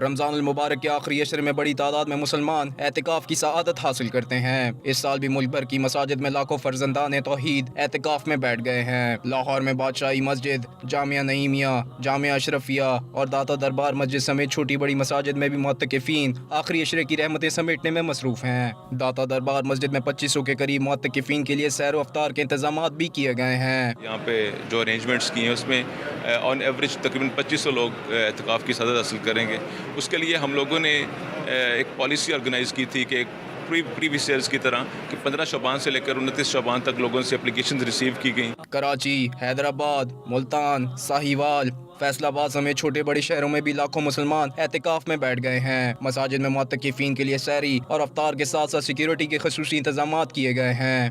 رمضان المبارک کے آخری عشرے میں بڑی تعداد میں مسلمان اعتکاف کی سعادت حاصل کرتے ہیں۔ اس سال بھی ملک بھر کی مساجد میں لاکھوں فرزندان توحید اعتکاف میں بیٹھ گئے ہیں۔ لاہور میں بادشاہی مسجد، جامعہ نعیمیہ، جامعہ اشرفیہ اور داتا دربار مسجد سمیت چھوٹی بڑی مساجد میں بھی معتکفین آخری عشرے کی رحمتیں سمیٹنے میں مصروف ہیں۔ داتا دربار مسجد میں 2500 کے قریب معتکفین کے لیے سیر و افطار کے انتظامات بھی کیے گئے ہیں۔ یہاں پہ جو ارینجمنٹس کی ہیں اس میں آن ایوریج تقریباً 2500 لوگ اعتکاف کی سعادت حاصل کریں گے۔ اس کے لیے ہم لوگوں نے ایک پالیسی آرگنائز کی تھی کہ پریویس ایئرز کی طرح کہ 15 شعبان سے لے کر 29 شعبان تک لوگوں سے اپلیکیشنز ریسیو کی گئیں۔ کراچی، حیدرآباد، ملتان، ساہیوال، فیصل آباد سمیت چھوٹے بڑے شہروں میں بھی لاکھوں مسلمان اعتکاف میں بیٹھ گئے ہیں۔ مساجد میں معتکفین کے لیے سحری اور افطار کے ساتھ ساتھ سیکیورٹی کے خصوصی انتظامات کیے گئے ہیں۔